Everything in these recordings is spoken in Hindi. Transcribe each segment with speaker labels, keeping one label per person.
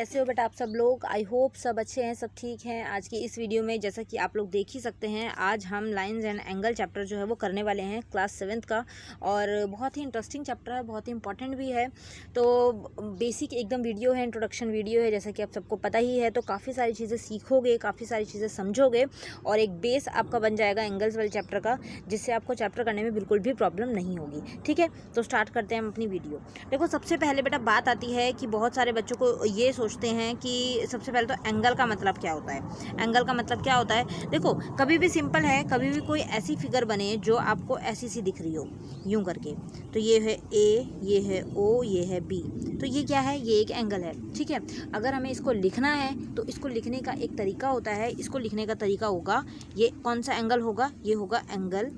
Speaker 1: कैसे हो बेटा आप सब लोग। आई होप सब अच्छे हैं, सब ठीक हैं। आज की इस वीडियो में जैसा कि आप लोग देख ही सकते हैं, आज हम लाइंस एंड एंगल चैप्टर जो है वो करने वाले हैं क्लास 7th का। और बहुत ही इंटरेस्टिंग चैप्टर है, बहुत ही इंपॉर्टेंट भी है। तो बेसिक एकदम वीडियो है, इंट्रोडक्शन वीडियो है, जैसा कि आप सबको पता ही है। तो काफ़ी सारी चीज़ें सीखोगे, काफ़ी सारी चीज़ें समझोगे और एक बेस आपका बन जाएगा एंगल्स वाले चैप्टर का, जिससे आपको चैप्टर करने में बिल्कुल भी प्रॉब्लम नहीं होगी। ठीक है, तो स्टार्ट करते हैं हम अपनी वीडियो। देखो, सबसे पहले बेटा बात आती है कि बहुत सारे बच्चों को ये सोचते हैं कि सबसे पहले तो एंगल का मतलब क्या होता है। एंगल का मतलब क्या होता है, देखो कभी भी सिंपल है, कभी भी कोई ऐसी फिगर बने जो आपको ऐसी सी दिख रही हो यूं करके, तो ये है ए, ये है ओ, ये है बी, तो ये क्या है, ये एक एंगल है। ठीक है, अगर हमें इसको लिखना है तो इसको लिखने का एक तरीका होता है। इसको लिखने का तरीका होगा, ये कौन सा एंगल होगा, ये होगा एंगल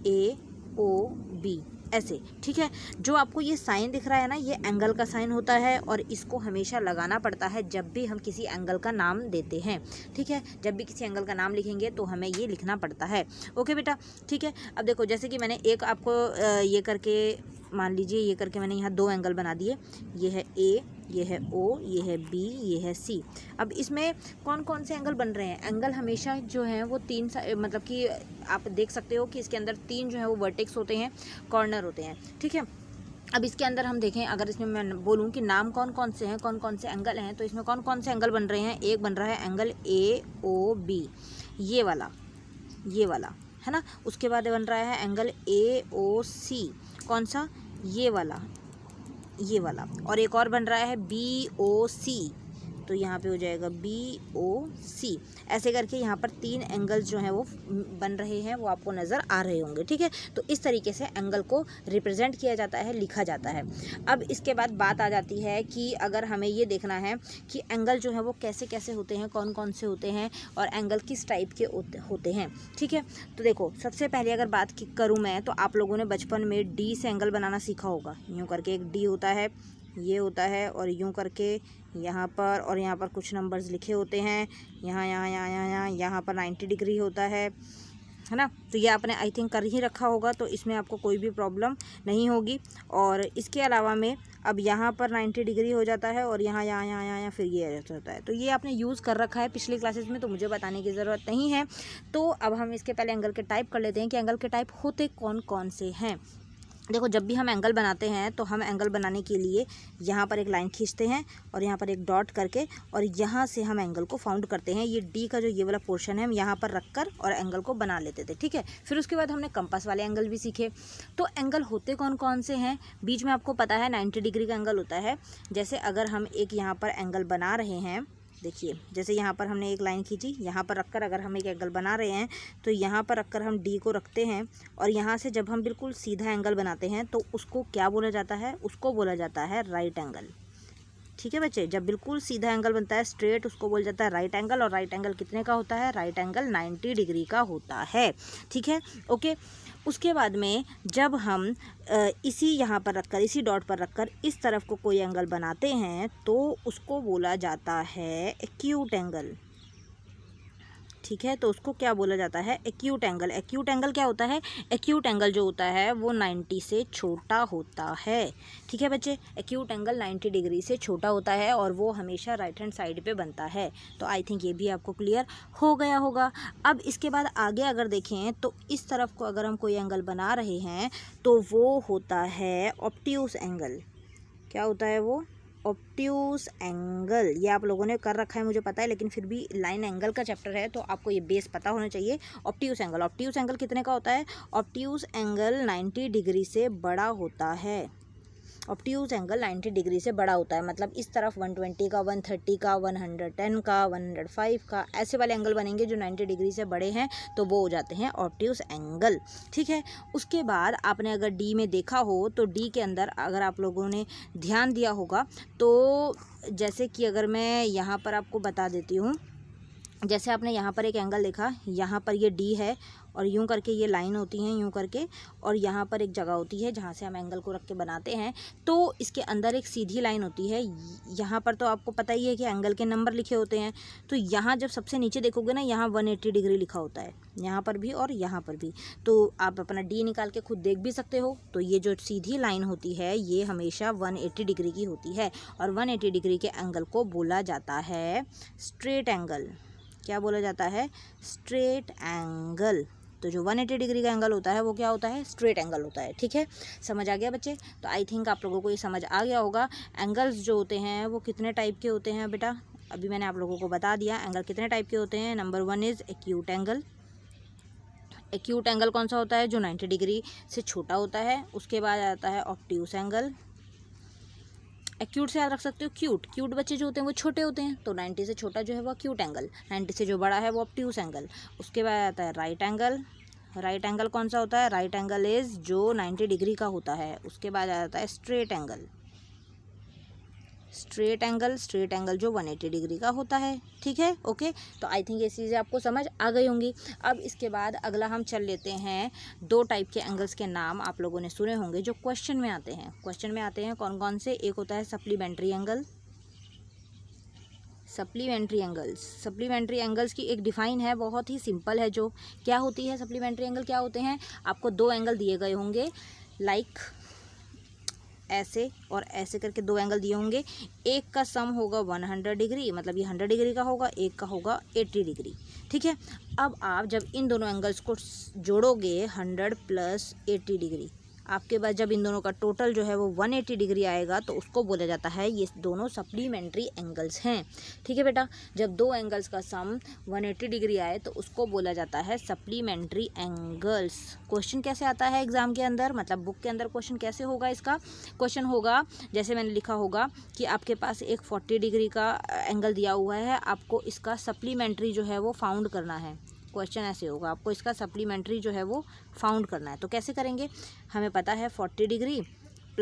Speaker 1: ए ओ बी, ऐसे। ठीक है, जो आपको ये साइन दिख रहा है ना, ये एंगल का साइन होता है और इसको हमेशा लगाना पड़ता है जब भी हम किसी एंगल का नाम देते हैं। ठीक है, जब भी किसी एंगल का नाम लिखेंगे तो हमें ये लिखना पड़ता है। ओके बेटा, ठीक है। अब देखो, जैसे कि मैंने एक आपको ये करके, मान लीजिए ये करके मैंने यहाँ दो एंगल बना दिए। ये है ए, ये है ओ, ये है बी, ये है सी। अब इसमें कौन कौन से एंगल बन रहे हैं, एंगल हमेशा जो है वो तीन मतलब कि आप देख सकते हो कि इसके अंदर तीन जो है वो वर्टेक्स होते हैं, कॉर्नर होते हैं। ठीक है, अब इसके अंदर हम देखें, अगर इसमें मैं बोलूं कि नाम कौन कौन से हैं, कौन कौन से एंगल हैं, तो इसमें कौन कौन से एंगल बन रहे हैं। एक बन रहा है एंगल ए ओ बी, ये वाला है ना। उसके बाद बन रहा है एंगल ए ओ सी, कौन सा, ये वाला। और एक और बन रहा है बी ओ सी, तो यहाँ पे हो जाएगा बी ओ सी। ऐसे करके यहाँ पर तीन एंगल्स जो हैं वो बन रहे हैं, वो आपको नज़र आ रहे होंगे। ठीक है, तो इस तरीके से एंगल को रिप्रेजेंट किया जाता है, लिखा जाता है। अब इसके बाद बात आ जाती है कि अगर हमें ये देखना है कि एंगल जो है वो कैसे कैसे होते हैं, कौन कौन से होते हैं और एंगल किस टाइप के होते हैं। ठीक है, तो देखो सबसे पहले अगर बात करूँ मैं, तो आप लोगों ने बचपन में डी से एंगल बनाना सीखा होगा। यूँ करके एक डी होता है, ये होता है, और यूं करके यहाँ पर, और यहाँ पर कुछ नंबर्स लिखे होते हैं, यहाँ पर 90 डिग्री होता है ना। तो ये आपने आई थिंक कर ही रखा होगा, तो इसमें आपको कोई भी प्रॉब्लम नहीं होगी। और इसके अलावा में अब यहाँ पर 90 डिग्री हो जाता है, और यहाँ फिर ये होता है। तो ये आपने यूज़ कर रखा है पिछली क्लासेस में, तो मुझे बताने की ज़रूरत नहीं है। तो अब हम इसके पहले एंगल के टाइप कर लेते हैं कि एंगल के टाइप होते कौन कौन से हैं। देखो, जब भी हम एंगल बनाते हैं तो हम एंगल बनाने के लिए यहाँ पर एक लाइन खींचते हैं और यहाँ पर एक डॉट करके, और यहाँ से हम एंगल को फाउंड करते हैं। ये डी का जो ये वाला पोर्शन है हम यहाँ पर रखकर और एंगल को बना लेते थे। ठीक है, फिर उसके बाद हमने कंपास वाले एंगल भी सीखे। तो एंगल होते कौन कौन से हैं, बीच में आपको पता है 90 डिग्री का एंगल होता है। जैसे अगर हम एक यहाँ पर एंगल बना रहे हैं, देखिए जैसे यहाँ पर हमने एक लाइन खींची, यहाँ पर रखकर अगर हम एक एंगल बना रहे हैं, तो यहाँ पर रखकर हम डी को रखते हैं, और यहाँ से जब हम बिल्कुल सीधा एंगल बनाते हैं तो उसको क्या बोला जाता है, उसको बोला जाता है राइट एंगल। ठीक है बच्चे, जब बिल्कुल सीधा एंगल बनता है स्ट्रेट, उसको बोल जाता है राइट एंगल। और राइट एंगल कितने का होता है, राइट एंगल 90 डिग्री का होता है। ठीक है, ओके। उसके बाद में जब हम इसी यहाँ पर रखकर, इसी डॉट पर रखकर इस तरफ को कोई एंगल बनाते हैं तो उसको बोला जाता है एक्यूट एंगल। ठीक है, तो उसको क्या बोला जाता है, एक्यूट एंगल। एक्यूट एंगल क्या होता है, एक्यूट एंगल जो होता है वो 90 से छोटा होता है। ठीक है बच्चे, एक्यूट एंगल 90 डिग्री से छोटा होता है और वो हमेशा राइट हैंड साइड पे बनता है। तो आई थिंक ये भी आपको क्लियर हो गया होगा। अब इसके बाद आगे अगर देखें तो इस तरफ को अगर हम कोई एंगल बना रहे हैं तो वो होता है ऑब्ट्यूस एंगल। क्या होता है वो, ऑब्ट्यूस एंगल। ये आप लोगों ने कर रखा है मुझे पता है, लेकिन फिर भी लाइन एंगल का चैप्टर है तो आपको ये बेस पता होना चाहिए। ऑब्ट्यूस एंगल, ऑब्ट्यूस एंगल कितने का होता है, ऑब्ट्यूस एंगल 90 डिग्री से बड़ा होता है। ऑब्ट्यूस एंगल 90 डिग्री से बड़ा होता है, मतलब इस तरफ 120 का, 130 का, 110 का, 105 का, ऐसे वाले एंगल बनेंगे जो 90 डिग्री से बड़े हैं, तो वो हो जाते हैं ऑब्ट्यूस एंगल। ठीक है, उसके बाद आपने अगर डी में देखा हो तो डी के अंदर अगर आप लोगों ने ध्यान दिया होगा, तो जैसे कि अगर मैं यहाँ पर आपको बता देती हूँ, जैसे आपने यहाँ पर एक एंगल देखा, यहाँ पर ये डी है और यूं करके ये लाइन होती हैं यूं करके, और यहाँ पर एक जगह होती है जहाँ से हम एंगल को रख के बनाते हैं। तो इसके अंदर एक सीधी लाइन होती है। यहाँ पर तो आपको पता ही है कि एंगल के नंबर लिखे होते हैं। तो यहाँ जब सबसे नीचे देखोगे ना, यहाँ 180 डिग्री लिखा होता है, यहाँ पर भी और यहाँ पर भी। तो आप अपना डी निकाल के खुद देख भी सकते हो। तो ये जो सीधी लाइन होती है ये हमेशा 180 डिग्री की होती है, और 180 डिग्री के एंगल को बोला जाता है स्ट्रेट एंगल। क्या बोला जाता है? Straight angle. तो जो 180 डिग्री का एंगल होता है वो क्या होता है? स्ट्रेट एंगल होता है। ठीक है, समझ आ गया बच्चे? तो आई थिंक आप लोगों को ये समझ आ गया होगा। एंगल्स जो होते हैं वो कितने टाइप के होते हैं बेटा? अभी मैंने आप लोगों को बता दिया एंगल कितने टाइप के होते हैं। Number 1 is acute angle. Acute angle कौन सा होता है? जो 90 डिग्री से छोटा होता है। उसके बाद आता है ऑब्ट्यूस एंगल। एक्यूट से याद रख सकते हो क्यूट। क्यूट बच्चे जो होते हैं वो छोटे होते हैं, तो 90 से छोटा जो है वो एक्यूट एंगल, 90 से जो बड़ा है वो ऑब्ट्यूस एंगल। उसके बाद आता है राइट एंगल। राइट एंगल कौन सा होता है? राइट एंगल इज़ जो 90 डिग्री का होता है। उसके बाद आता है स्ट्रेट एंगल। स्ट्रेट एंगल जो 180 डिग्री का होता है। ठीक है, ओके। तो आई थिंक ये चीज़ें आपको समझ आ गई होंगी। अब इसके बाद अगला हम चल लेते हैं, 2 टाइप के एंगल्स के नाम आप लोगों ने सुने होंगे जो क्वेश्चन में आते हैं। क्वेश्चन में आते हैं कौन कौन से? एक होता है सप्लीमेंट्री एंगल। सप्लीमेंट्री एंगल्स की एक डिफ़ाइन है, बहुत ही सिंपल है। जो क्या होती है सप्लीमेंट्री एंगल? क्या होते हैं? आपको 2 एंगल दिए गए होंगे, लाइक ऐसे और ऐसे करके 2 एंगल दिए होंगे। एक का सम होगा 100 डिग्री, मतलब ये 100 डिग्री का होगा, एक का होगा 80 डिग्री। ठीक है, अब आप जब इन दोनों एंगल्स को जोड़ोगे 100 + 80 डिग्री, आपके पास जब इन दोनों का टोटल जो है वो 180 डिग्री आएगा, तो उसको बोला जाता है ये दोनों सप्लीमेंट्री एंगल्स हैं। ठीक है बेटा, जब 2 एंगल्स का सम 180 डिग्री आए तो उसको बोला जाता है सप्लीमेंट्री एंगल्स। क्वेश्चन कैसे आता है एग्जाम के अंदर, मतलब बुक के अंदर क्वेश्चन कैसे होगा? इसका क्वेश्चन होगा जैसे मैंने लिखा होगा कि आपके पास एक 40 डिग्री का एंगल दिया हुआ है, आपको इसका सप्लीमेंट्री जो है वो फाउंड करना है। क्वेश्चन ऐसे होगा, आपको इसका सप्लीमेंट्री जो है वो फाउंड करना है। तो कैसे करेंगे? हमें पता है 40 डिग्री +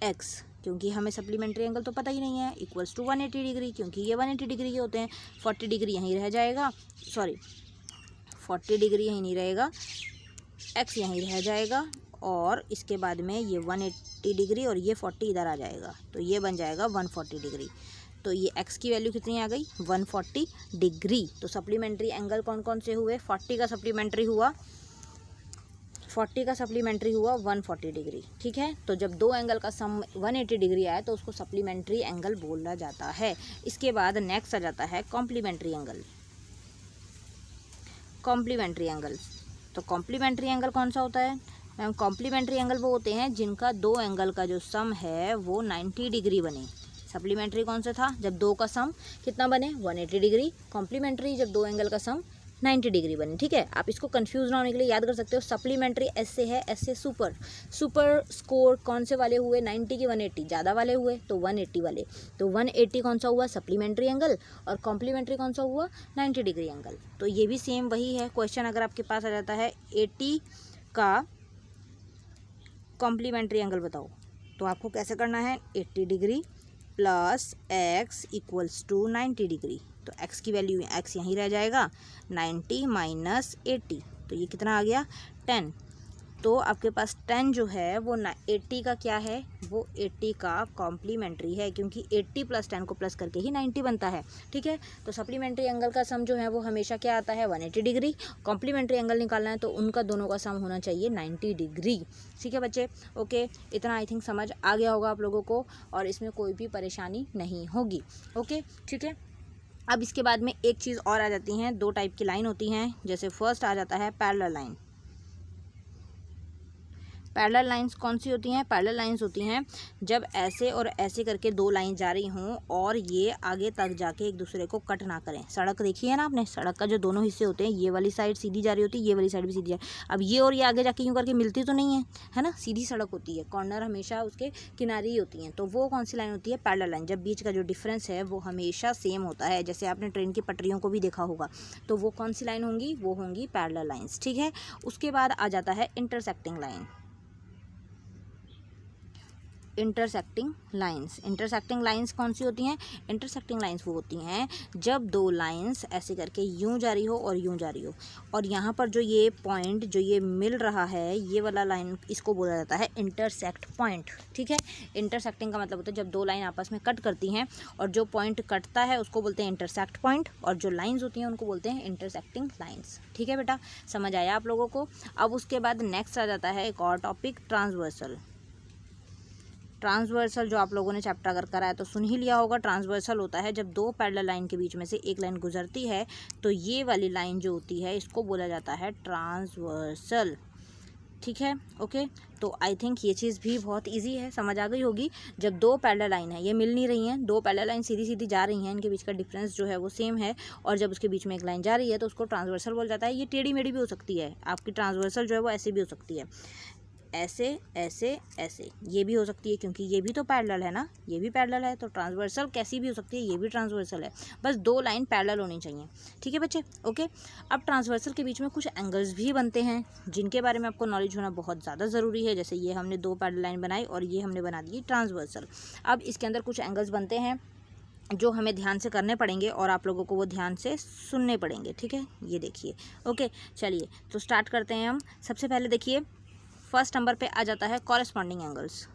Speaker 1: x, क्योंकि हमें सप्लीमेंट्री एंगल तो पता ही नहीं है, = 180 डिग्री, क्योंकि ये 180 डिग्री के होते हैं। 40 डिग्री यहीं रह जाएगा, 40 डिग्री यहीं नहीं रहेगा, x यहीं रह जाएगा, और इसके बाद में ये 180 डिग्री और ये 40 इधर आ जाएगा, तो ये बन जाएगा 140 डिग्री। तो ये x की वैल्यू कितनी आ गई? 140 डिग्री। तो सप्लीमेंट्री एंगल कौन कौन से हुए? 40 का सप्लीमेंट्री हुआ 140 डिग्री। ठीक है, तो जब 2 एंगल का सम 180 डिग्री आए तो उसको सप्लीमेंट्री एंगल बोला जाता है। इसके बाद नेक्स्ट आ जाता है कॉम्प्लीमेंट्री एंगल। तो कॉम्प्लीमेंट्री एंगल कौन सा होता है? मैम, कॉम्प्लीमेंट्री एंगल वो होते हैं जिनका 2 एंगल का जो सम है वो 90 डिग्री बने। सप्लीमेंट्री कौन सा था? जब 2 का सम कितना बने? 180 डिग्री। कॉम्प्लीमेंट्री जब 2 एंगल का सम 90 डिग्री बने। ठीक है, आप इसको कंफ्यूज ना होने के लिए याद कर सकते हो, सप्लीमेंट्री ऐसे है, ऐसे सुपर स्कोर कौन से वाले हुए? 90 की 180 ज़्यादा वाले हुए, तो 180 वाले। तो 180 कौन सा हुआ? Supplementary angle. और कॉम्प्लीमेंट्री कौन सा हुआ? 90 डिग्री एंगल। तो ये भी सेम वही है। क्वेश्चन अगर आपके पास आ जाता है 80 का कॉम्प्लीमेंट्री एंगल बताओ, तो आपको कैसे करना है? 80 डिग्री + x = 90 डिग्री। तो x की वैल्यू x यहीं रह जाएगा, 90 - 80, तो ये कितना आ गया? 10। तो आपके पास 10 जो है वो 80 का क्या है? वो 80 का कॉम्प्लीमेंट्री है, क्योंकि 80 + 10 को प्लस करके ही 90 बनता है। ठीक है, तो सप्लीमेंट्री एंगल का सम जो है वो हमेशा क्या आता है? 180 डिग्री। कॉम्प्लीमेंट्री एंगल निकालना है तो उनका दोनों का सम होना चाहिए 90 डिग्री। ठीक है बच्चे, ओके। इतना आई थिंक समझ आ गया होगा आप लोगों को, और इसमें कोई भी परेशानी नहीं होगी। ओके, ठीक है। अब इसके बाद में एक चीज़ और आ जाती हैं, 2 टाइप की लाइन होती हैं। जैसे फर्स्ट आ जाता है पैरेलल लाइन। पैरेलल लाइंस कौन सी होती हैं? पैरेलल लाइंस होती हैं जब ऐसे और ऐसे करके 2 लाइन जा रही हों और ये आगे तक जाके एक दूसरे को कट ना करें। सड़क देखी है ना आपने? सड़क का जो दोनों हिस्से होते हैं, ये वाली साइड सीधी जा रही होती है, ये वाली साइड भी सीधी जा रही है। अब ये और ये आगे जाके यूँ करके मिलती तो नहीं है ना? सीधी सड़क होती है, कॉर्नर हमेशा उसके किनारे ही होती हैं। तो वो कौन सी लाइन होती है? Parallel line. जब बीच का जो डिफरेंस है वो हमेशा सेम होता है, जैसे आपने ट्रेन की पटरियों को भी देखा होगा, तो वो कौन सी लाइन होंगी? वो होंगी पैरेलल लाइन्स। ठीक है, उसके बाद आ जाता है intersecting line. Intersecting lines. Intersecting lines कौन सी होती हैं? इंटरसेक्टिंग लाइंस वो होती हैं जब दो लाइंस ऐसे करके यूं जा रही हो और यूं जा रही हो, और यहाँ पर जो ये पॉइंट जो ये मिल रहा है, ये वाला लाइन, इसको बोला जाता है इंटरसेक्ट पॉइंट। ठीक है, इंटरसेक्टिंग का मतलब होता है जब दो लाइन आपस में कट करती हैं और जो पॉइंट कटता है उसको बोलते हैं इंटरसेक्ट पॉइंट, और जो लाइंस होती हैं उनको बोलते हैं इंटरसेक्टिंग लाइंस। ठीक है बेटा, समझ आया आप लोगों को? अब उसके बाद नेक्स्ट आ जाता है एक और टॉपिक, ट्रांसवर्सल। ट्रांसवर्सल जो आप लोगों ने चैप्टर अगर करा है तो सुन ही लिया होगा। ट्रांसवर्सल होता है जब दो पैरेलल लाइन के बीच में से एक लाइन गुजरती है, तो ये वाली लाइन जो होती है इसको बोला जाता है ट्रांसवर्सल। ठीक है, ओके। तो आई थिंक ये चीज़ भी बहुत इजी है, समझ आ गई होगी। जब दो पैरेलल लाइन है, ये मिल नहीं रही हैं, दो पैरेलल लाइन सीधी सीधी जा रही हैं, इनके बीच का डिफरेंस जो है वो सेम है, और जब उसके बीच में एक लाइन जा रही है तो उसको ट्रांसवर्सल बोला जाता है। ये टेढ़ी मेढ़ी भी हो सकती है, आपकी ट्रांसवर्सल जो है वो ऐसे भी हो सकती है, ऐसे ऐसे ऐसे, ये भी हो सकती है क्योंकि ये भी तो पैरेलल है ना, ये भी पैरेलल है, तो ट्रांसवर्सल कैसी भी हो सकती है, ये भी ट्रांसवर्सल है, बस दो लाइन पैरेलल होनी चाहिए। ठीक है बच्चे, ओके। अब ट्रांसवर्सल के बीच में कुछ एंगल्स भी बनते हैं जिनके बारे में आपको नॉलेज होना बहुत ज़्यादा ज़रूरी है। जैसे ये हमने दो पैरेलल लाइन बनाई और ये हमने बना दी ट्रांसवर्सल। अब इसके अंदर कुछ एंगल्स बनते हैं जो हमें ध्यान से करने पड़ेंगे और आप लोगों को वो ध्यान से सुनने पड़ेंगे। ठीक है, ये देखिए, ओके। चलिए तो स्टार्ट करते हैं हम। सबसे पहले देखिए, फर्स्ट नंबर पे आ जाता है कॉरेस्पॉन्डिंग एंगल्स।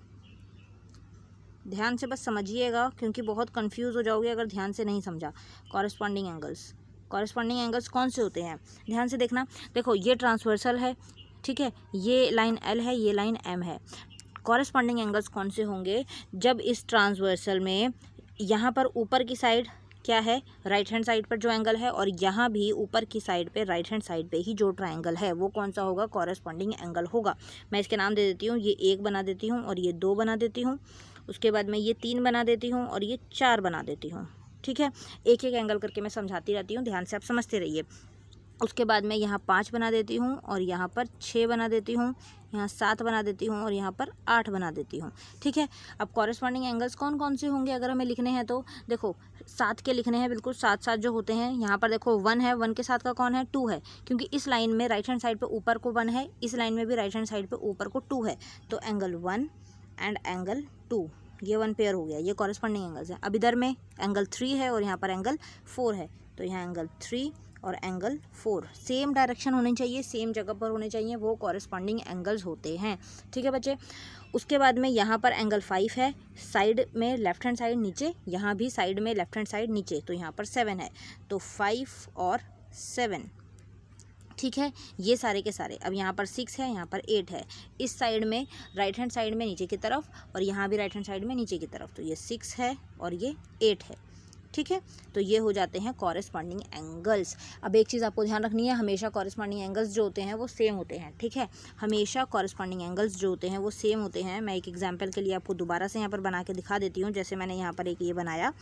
Speaker 1: ध्यान से बस समझिएगा क्योंकि बहुत कंफ्यूज हो जाओगे अगर ध्यान से नहीं समझा। कॉरेस्पॉन्डिंग एंगल्स, कॉरेस्पॉन्डिंग एंगल्स कौन से होते हैं, ध्यान से देखना। देखो ये ट्रांसवर्सल है, ठीक है, ये लाइन एल है, ये लाइन एम है। कॉरेस्पॉन्डिंग एंगल्स कौन से होंगे? जब इस ट्रांसवर्सल में यहाँ पर ऊपर की साइड क्या है, राइट हैंड साइड पर जो एंगल है, और यहाँ भी ऊपर की साइड पे राइट हैंड साइड पे ही जो ट्रायंगल है वो कौन सा होगा? कॉरेस्पॉन्डिंग एंगल होगा। मैं इसके नाम दे देती हूँ, ये 1 बना देती हूँ और ये 2 बना देती हूँ, उसके बाद मैं ये 3 बना देती हूँ और ये 4 बना देती हूँ। ठीक है, एक एक एंगल करके मैं समझाती रहती हूँ, ध्यान से आप समझते रहिए। उसके बाद मैं यहाँ 5 बना देती हूँ और यहाँ पर 6 बना देती हूँ, यहाँ 7 बना देती हूँ और यहाँ पर 8 बना देती हूँ। ठीक है, अब कॉरेस्पॉन्डिंग एंगल्स कौन कौन से होंगे अगर हमें लिखने हैं तो देखो 7 के लिखने हैं, बिल्कुल 7 जो होते हैं। यहाँ पर देखो 1 है, 1 के साथ का कौन है? 2 है, क्योंकि इस लाइन में राइट हैंड साइड पे ऊपर को 1 है, इस लाइन में भी राइट हैंड साइड पे ऊपर को 2 है, तो एंगल 1 एंड एंगल 2, ये 1 पेयर हो गया, ये कॉरेस्पॉन्डिंग एंगल्स है। अब इधर में एंगल 3 है और यहाँ पर एंगल 4 है, तो यहाँ एंगल 3 और एंगल 4 सेम डायरेक्शन होनी चाहिए, सेम जगह पर होने चाहिए, वो कॉरेस्पॉन्डिंग एंगल्स होते हैं। ठीक है बच्चे, उसके बाद में यहाँ पर एंगल 5 है, साइड में लेफ्ट हैंड साइड नीचे, यहाँ भी साइड में लेफ्ट हैंड साइड नीचे, तो यहाँ पर 7 है, तो 5 और 7। ठीक है, ये सारे के सारे। अब यहाँ पर 6 है, यहाँ पर 8 है, इस साइड में राइट हैंड साइड में नीचे की तरफ और यहाँ भी राइट हैंड साइड में नीचे की तरफ, तो ये 6 है और ये 8 है। ठीक है, तो ये हो जाते हैं कॉरेस्पॉन्डिंग एंगल्स। अब एक चीज़ आपको ध्यान रखनी है, हमेशा कॉरेस्पॉन्डिंग एंगल्स जो होते हैं वो सेम होते हैं। ठीक है, हमेशा कॉरेस्पॉन्डिंग एंगल्स जो होते हैं वो सेम होते हैं। मैं एक एग्जांपल के लिए आपको दोबारा से यहाँ पर बना के दिखा देती हूँ। जैसे मैंने यहाँ पर एक ये बनाया,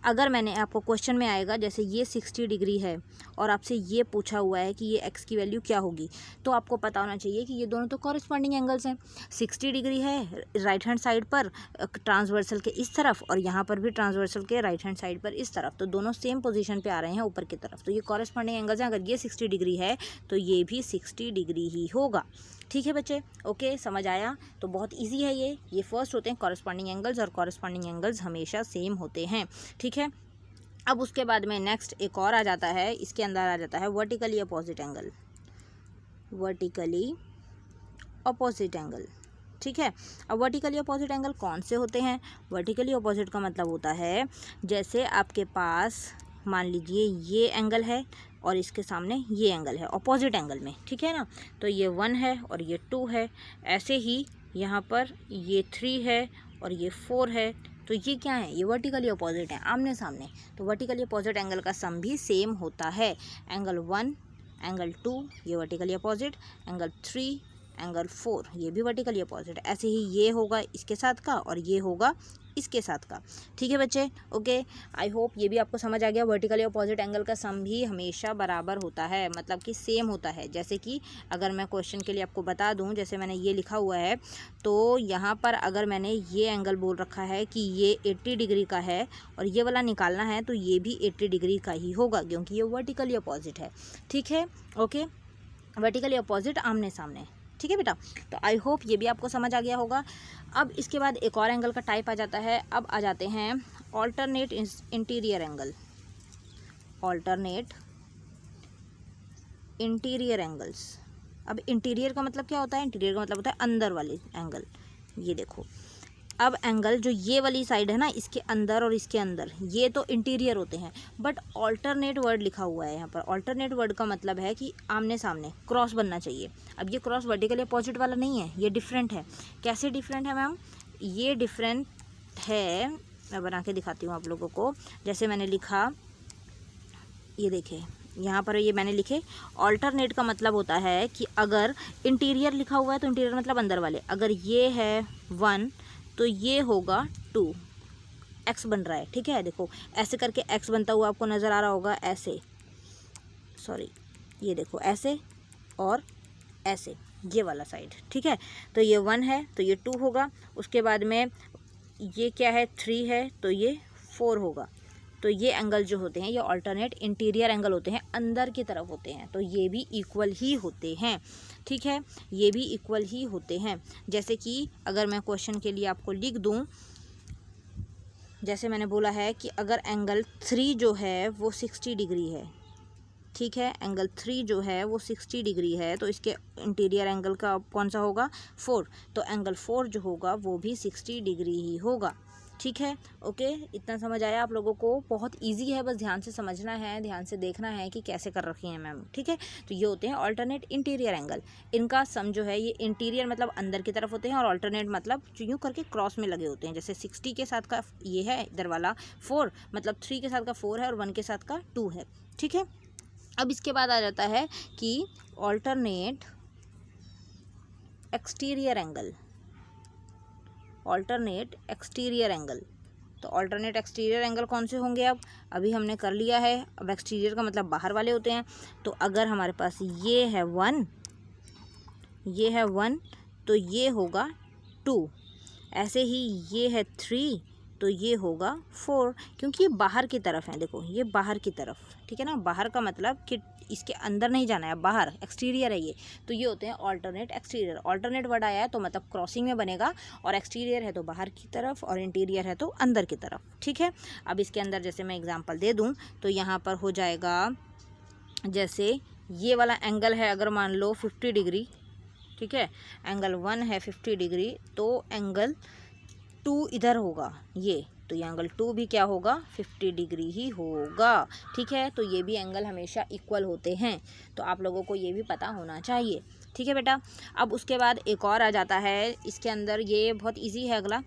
Speaker 1: अगर मैंने आपको क्वेश्चन में आएगा जैसे ये 60 डिग्री है और आपसे ये पूछा हुआ है कि ये एक्स की वैल्यू क्या होगी, तो आपको पता होना चाहिए कि ये दोनों तो कॉरेस्पॉन्डिंग एंगल्स हैं। 60 डिग्री है राइट हैंड साइड पर ट्रांसवर्सल के इस तरफ, और यहाँ पर भी ट्रांसवर्सल के राइट हैंड साइड पर इस तरफ, तो दोनों सेम पोजीशन पे आ रहे हैं ऊपर की तरफ, तो ये कॉरेस्पॉन्डिंग एंगल्स हैं। अगर ये 60 डिग्री है तो ये भी 60 डिग्री ही होगा। ठीक है बच्चे, ओके, समझ आया? तो बहुत इजी है ये फर्स्ट होते हैं कॉरेस्पॉन्डिंग एंगल्स, और कॉरेस्पॉन्डिंग एंगल्स हमेशा सेम होते हैं। ठीक है, अब उसके बाद में नेक्स्ट एक और आ जाता है, इसके अंदर आ जाता है vertically opposite angle. Vertically opposite angle, ठीक है। अब वर्टिकली अपोजिट एंगल कौन से होते हैं? वर्टिकली अपोजिट का मतलब होता है जैसे आपके पास मान लीजिए ये एंगल है और इसके सामने ये एंगल है अपोजिट एंगल में, ठीक है ना, तो ये 1 है और ये 2 है, ऐसे ही यहाँ पर ये 3 है और ये 4 है, तो ये क्या है? ये वर्टिकली अपोजिट है, आमने सामने। तो वर्टिकली अपोजिट एंगल का सम भी सेम होता है। एंगल 1 एंगल 2 ये वर्टिकली अपोजिट, एंगल 3 एंगल 4 ये भी वर्टिकली अपोजिट। ऐसे ही ये होगा इसके साथ का और ये होगा इसके साथ का। ठीक है बच्चे, ओके, आई होप ये भी आपको समझ आ गया। वर्टिकली अपोजिट एंगल का सम भी हमेशा बराबर होता है, मतलब कि सेम होता है। जैसे कि अगर मैं क्वेश्चन के लिए आपको बता दूं, जैसे मैंने ये लिखा हुआ है, तो यहाँ पर अगर मैंने ये एंगल बोल रखा है कि ये 80 डिग्री का है और ये वाला निकालना है, तो ये भी 80 डिग्री का ही होगा क्योंकि ये वर्टिकली अपोजिट है। ठीक है, ओके, वर्टिकली अपोजिट आमने सामने। ठीक है बेटा। तो आई होप ये भी आपको समझ आ गया होगा। अब इसके बाद एक और एंगल का टाइप आ जाता है। अब आ जाते हैं alternate interior angle. Alternate interior angles. अब इंटीरियर का मतलब क्या होता है? इंटीरियर का मतलब होता है अंदर वाली एंगल। ये देखो, अब एंगल जो ये वाली साइड है ना, इसके अंदर और इसके अंदर, ये तो इंटीरियर होते हैं। बट ऑल्टरनेट वर्ड लिखा हुआ है यहाँ पर। ऑल्टरनेट वर्ड का मतलब है कि आमने सामने क्रॉस बनना चाहिए। अब ये क्रॉस वर्टिकल अपोजिट वाला नहीं है, ये डिफरेंट है। कैसे डिफरेंट है मैम? ये डिफरेंट है, मैं बना के दिखाती हूँ आप लोगों को। जैसे मैंने लिखा, ये देखें यहाँ पर, ये मैंने लिखे ऑल्टरनेट का मतलब होता है कि अगर इंटीरियर लिखा हुआ है तो इंटीरियर मतलब अंदर वाले। अगर ये है 1 तो ये होगा 2, x बन रहा है। ठीक है, देखो ऐसे करके x बनता हुआ आपको नज़र आ रहा होगा, ऐसे, सॉरी ये देखो ऐसे और ऐसे, ये वाला साइड। ठीक है, तो ये 1 है तो ये 2 होगा। उसके बाद में ये क्या है? 3 है तो ये 4 होगा। तो ये एंगल जो होते हैं ये ऑल्टरनेट इंटीरियर एंगल होते हैं, अंदर की तरफ होते हैं। तो ये भी इक्वल ही होते हैं। ठीक है, ये भी इक्वल ही होते हैं। जैसे कि अगर मैं क्वेश्चन के लिए आपको लिख दूं, जैसे मैंने बोला है कि अगर एंगल 3 जो है वो 60 डिग्री है। ठीक है, एंगल 3 जो है वो 60 डिग्री है, तो इसके इंटीरियर एंगल का कौन सा होगा? 4। तो एंगल 4 जो होगा वो भी 60 डिग्री ही होगा। ठीक है, ओके, इतना समझ आया आप लोगों को? बहुत इजी है, बस ध्यान से समझना है, ध्यान से देखना है कि कैसे कर रखी हैं मैम। ठीक है, तो ये होते हैं ऑल्टरनेट इंटीरियर एंगल। इनका सम जो है, ये इंटीरियर मतलब अंदर की तरफ होते हैं और ऑल्टरनेट मतलब यूँ करके क्रॉस में लगे होते हैं। जैसे 60 के साथ का ये है इधर वाला 4, मतलब 3 के साथ का 4 है और 1 के साथ का 2 है। ठीक है, अब इसके बाद आ जाता है कि alternate exterior angle. Alternate exterior angle, तो ऑल्टरनेट एक्सटीरियर एंगल कौन से होंगे? अब अभी हमने कर लिया है। अब एक्सटीरियर का मतलब बाहर वाले होते हैं। तो अगर हमारे पास ये है 1, ये है 1 तो ये होगा 2। ऐसे ही ये है 3 तो ये होगा 4, क्योंकि ये बाहर की तरफ है। देखो ये बाहर की तरफ, ठीक है ना। बाहर का मतलब कि इसके अंदर नहीं जाना है, बाहर, एक्सटीरियर है ये। तो ये होते हैं ऑल्टरनेट एक्सटीरियर। ऑल्टरनेट वर्ड आया है तो मतलब क्रॉसिंग में बनेगा, और एक्सटीरियर है तो बाहर की तरफ, और इंटीरियर है तो अंदर की तरफ। ठीक है, अब इसके अंदर जैसे मैं एग्जांपल दे दूं तो यहाँ पर हो जाएगा, जैसे ये वाला एंगल है अगर मान लो 50 डिग्री, ठीक है, एंगल 1 है 50 डिग्री, तो एंगल 2 इधर होगा ये, तो ये एंगल 2 भी क्या होगा? 50 डिग्री ही होगा। ठीक है, तो ये भी एंगल हमेशा इक्वल होते हैं, तो आप लोगों को ये भी पता होना चाहिए। ठीक है बेटा, अब उसके बाद एक और आ जाता है इसके अंदर, ये बहुत इजी है अगला,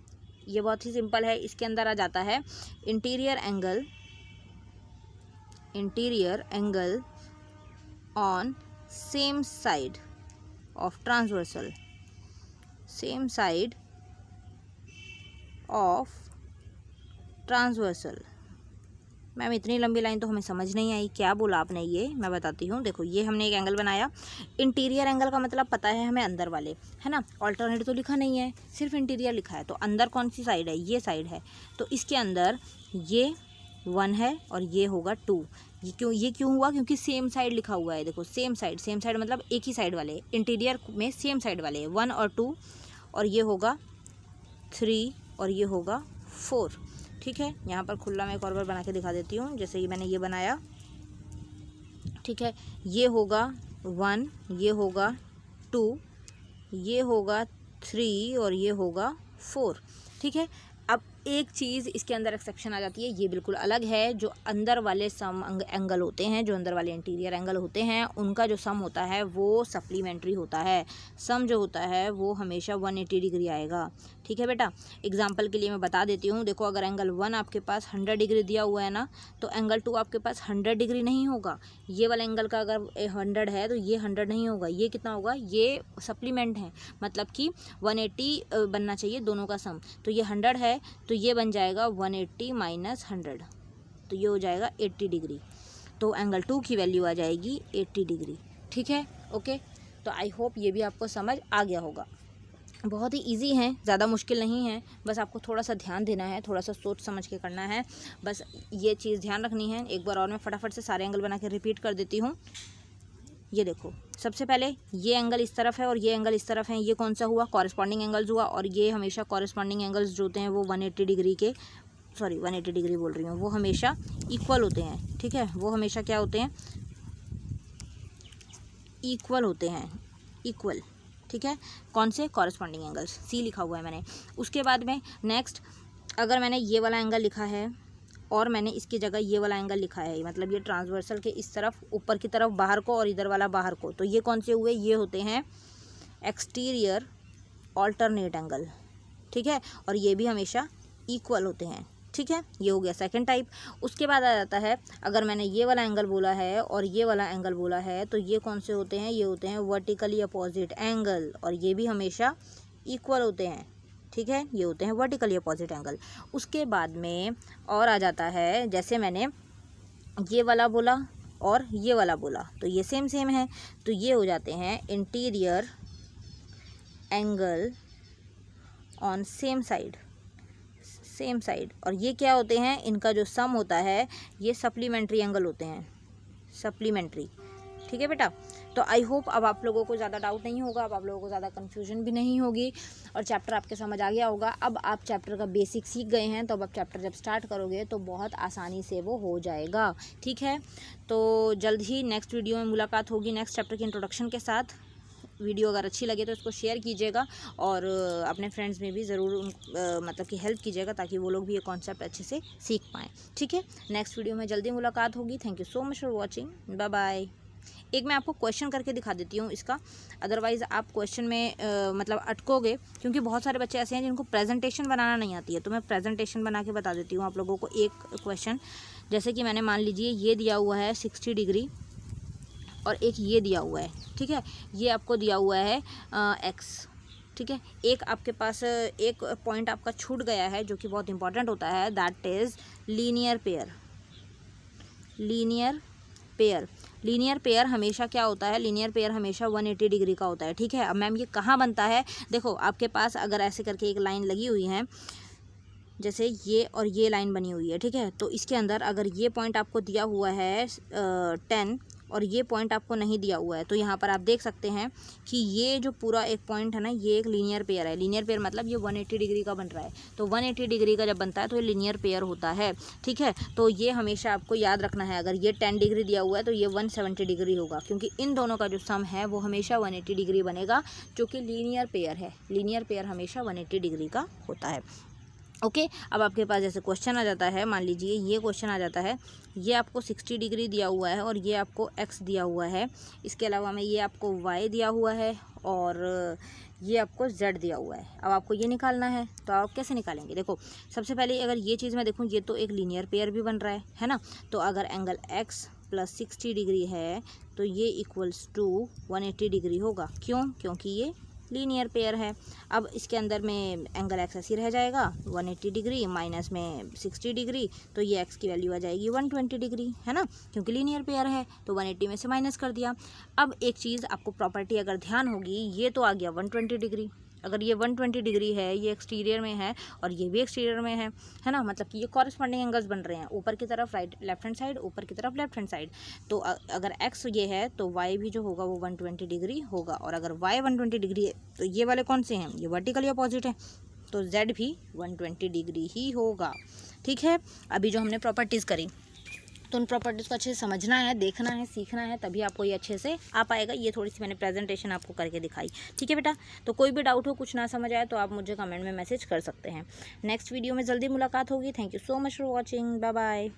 Speaker 1: ये बहुत ही सिंपल है। इसके अंदर आ जाता है interior angle, interior angle on same side of transversal, same side of transversal. Ma'am इतनी लंबी लाइन तो हमें समझ नहीं आई, क्या बोला आपने? ये मैं बताती हूँ। देखो ये हमने एक एंगल बनाया, इंटीरियर एंगल का मतलब पता है हमें अंदर वाले, है ना। ऑल्टरनेट तो लिखा नहीं है, सिर्फ इंटीरियर लिखा है। तो अंदर कौन सी साइड है? ये साइड है। तो इसके अंदर ये 1 है और ये होगा 2। ये क्यों हुआ? क्योंकि सेम साइड लिखा हुआ है। देखो सेम साइड, सेम साइड मतलब एक ही साइड वाले, इंटीरियर में सेम साइड वाले 1 और 2, और ये होगा 3 और ये होगा 4। ठीक है, यहाँ पर खुला मैं एक और बार बना के दिखा देती हूँ। जैसे ये मैंने ये बनाया, ठीक है, ये होगा 1, ये होगा 2, ये होगा 3 और ये होगा 4। ठीक है, अब एक चीज़ इसके अंदर एक्सेप्शन आ जाती है, ये बिल्कुल अलग है। जो अंदर वाले सम एंगल होते हैं, जो अंदर वाले इंटीरियर एंगल होते हैं, उनका जो सम होता है वो सप्लीमेंट्री होता है। सम जो होता है वो हमेशा 180 डिग्री आएगा। ठीक है बेटा, एग्जांपल के लिए मैं बता देती हूँ। देखो अगर एंगल 1 आपके पास 100 डिग्री दिया हुआ है ना, तो एंगल 2 आपके पास 100 डिग्री नहीं होगा। ये वाला एंगल का अगर 100 है तो ये 100 नहीं होगा, ये कितना होगा? ये सप्लीमेंट है, मतलब कि 180 बनना चाहिए दोनों का सम। तो ये 100 है तो ये बन जाएगा 180 माइनस 100, तो ये हो जाएगा 80 डिग्री। तो एंगल 2 की वैल्यू आ जाएगी 80 डिग्री। ठीक है, ओके। तो आई होप ये भी आपको समझ आ गया होगा। बहुत ही इजी है, ज़्यादा मुश्किल नहीं है, बस आपको थोड़ा सा ध्यान देना है, थोड़ा सा सोच समझ के करना है, बस ये चीज़ ध्यान रखनी है। एक बार और मैं फटाफट से सारे एंगल बना के रिपीट कर देती हूँ। ये देखो सबसे पहले ये एंगल इस तरफ है और ये एंगल इस तरफ है, ये कौन सा हुआ, कॉरेस्पॉन्डिंग एंगल्स हुआ। और ये हमेशा कॉरेस्पॉन्डिंग एंगल्स जो होते हैं वो 180 डिग्री के, सॉरी 180 डिग्री बोल रही हूँ, वो हमेशा इक्वल होते हैं, ठीक है, वो हमेशा क्या होते हैं, इक्वल होते हैं, इक्वल, ठीक है, कौन से, कॉरेस्पॉन्डिंग एंगल्स, सी लिखा हुआ है मैंने। उसके बाद में नेक्स्ट, अगर मैंने ये वाला एंगल लिखा है और मैंने इसकी जगह ये वाला एंगल लिखा है, मतलब ये ट्रांसवर्सल के इस तरफ ऊपर की तरफ बाहर को और इधर वाला बाहर को, तो ये कौन से हुए, ये होते हैं एक्सटीरियर ऑल्टरनेट एंगल, ठीक है, और ये भी हमेशा इक्वल होते हैं, ठीक है, ये हो गया सेकंड टाइप। उसके बाद आ जाता है, अगर मैंने ये वाला एंगल बोला है और ये वाला एंगल बोला है, तो ये कौन से होते हैं, ये होते हैं वर्टिकली अपोजिट एंगल, और ये भी हमेशा इक्वल होते हैं, ठीक है, ये होते हैं वर्टिकली अपोजिट एंगल। उसके बाद में और आ जाता है, जैसे मैंने ये वाला बोला और ये वाला बोला, तो ये सेम सेम है, तो ये हो जाते हैं interior angle on same side, same side. और ये क्या होते हैं, इनका जो सम होता है ये सप्लीमेंट्री एंगल होते हैं, सप्लीमेंट्री, ठीक है बेटा। तो आई होप अब आप लोगों को ज़्यादा डाउट नहीं होगा, अब आप लोगों को ज़्यादा कन्फ्यूजन भी नहीं होगी और चैप्टर आपके समझ आ गया होगा। अब आप चैप्टर का बेसिक सीख गए हैं, तो अब आप चैप्टर जब स्टार्ट करोगे तो बहुत आसानी से वो हो जाएगा, ठीक है। तो जल्द ही नेक्स्ट वीडियो में मुलाकात होगी नेक्स्ट चैप्टर के इंट्रोडक्शन के साथ। वीडियो अगर अच्छी लगे तो इसको शेयर कीजिएगा और अपने फ्रेंड्स में भी ज़रूर मतलब कि हेल्प कीजिएगा, ताकि वो लोग भी ये कॉन्सेप्ट अच्छे से सीख पाएँ, ठीक है। नेक्स्ट वीडियो में जल्दी मुलाकात होगी। Thank you so much for watching, bye bye. एक मैं आपको क्वेश्चन करके दिखा देती हूँ इसका, अदरवाइज़ आप क्वेश्चन में मतलब अटकोगे, क्योंकि बहुत सारे बच्चे ऐसे हैं जिनको प्रेजेंटेशन बनाना नहीं आती है, तो मैं प्रेजेंटेशन बना के बता देती हूँ आप लोगों को। एक क्वेश्चन जैसे कि मैंने मान लीजिए ये दिया हुआ है 60 डिग्री और एक ये दिया हुआ है, ठीक है, ये आपको दिया हुआ है एक्स, ठीक है। एक आपके पास एक पॉइंट आपका छूट गया है जो कि बहुत इंपॉर्टेंट होता है, that is linear pair. Linear pair, linear pair हमेशा क्या होता है, लीनियर पेयर हमेशा 180 डिग्री का होता है, ठीक है। अब मैम ये कहाँ बनता है, देखो आपके पास अगर ऐसे करके एक लाइन लगी हुई है, जैसे ये और ये लाइन बनी हुई है, ठीक है, तो इसके अंदर अगर ये पॉइंट आपको दिया हुआ है 10 और ये पॉइंट आपको नहीं दिया हुआ है, तो यहाँ पर आप देख सकते हैं कि ये जो पूरा एक पॉइंट है ना, ये एक लीनियर पेयर है। लीनियर पेयर मतलब ये 180 डिग्री का बन रहा है, तो 180 डिग्री का जब बनता है तो ये लीनियर पेयर होता है, ठीक है। तो ये हमेशा आपको याद रखना है, अगर ये 10 डिग्री दिया हुआ है तो ये 170 डिग्री होगा, क्योंकि इन दोनों का जो सम है वो हमेशा 180 डिग्री बनेगा, जो कि लीनियर पेयर है। लीनियर पेयर हमेशा 180 डिग्री का होता है, ओके। अब आपके पास जैसे क्वेश्चन आ जाता है, मान लीजिए ये क्वेश्चन आ जाता है, ये आपको 60 डिग्री दिया हुआ है और ये आपको x दिया हुआ है, इसके अलावा में ये आपको y दिया हुआ है और ये आपको z दिया हुआ है। अब आपको ये निकालना है, तो आप कैसे निकालेंगे, देखो सबसे पहले अगर ये चीज़ मैं देखूँ, ये तो एक लीनियर पेयर भी बन रहा है ना, तो अगर एंगल x प्लस 60 डिग्री है तो ये इक्वल्स टू 180 डिग्री होगा, क्यों, क्योंकि ये लीनियर पेयर है। अब इसके अंदर में एंगल एक्स ऐसी रह जाएगा 180 डिग्री माइनस में 60 डिग्री, तो ये एक्स की वैल्यू आ जाएगी 120 डिग्री, है ना, क्योंकि लीनियर पेयर है, तो 180 में से माइनस कर दिया। अब एक चीज़ आपको प्रॉपर्टी अगर ध्यान होगी, ये तो आ गया 120 डिग्री, अगर ये 120 डिग्री है, ये एक्सटीरियर में है और ये भी एक्सटीरियर में है ना, मतलब कि ये कॉरेस्पॉन्डिंग एंगल्स बन रहे हैं, ऊपर की तरफ राइट लेफ्ट हैंड साइड, ऊपर की तरफ लेफ्ट हैंड साइड। तो अगर x ये है तो y भी जो होगा वो 120 डिग्री होगा, और अगर y 120 डिग्री है तो ये वाले कौन से हैं, ये वर्टिकली अपोजिट है, तो z भी 120 डिग्री ही होगा, ठीक है। अभी जो हमने प्रॉपर्टीज़ करी, तो उन प्रॉपर्टीज़ को अच्छे से समझना है, देखना है, सीखना है, तभी आपको ये अच्छे से आ पाएगा। ये थोड़ी सी मैंने प्रेजेंटेशन आपको करके दिखाई, ठीक है बेटा। तो कोई भी डाउट हो, कुछ ना समझ आए, तो आप मुझे कमेंट में मैसेज कर सकते हैं। नेक्स्ट वीडियो में जल्दी मुलाकात होगी। Thank you so much for watching, bye bye.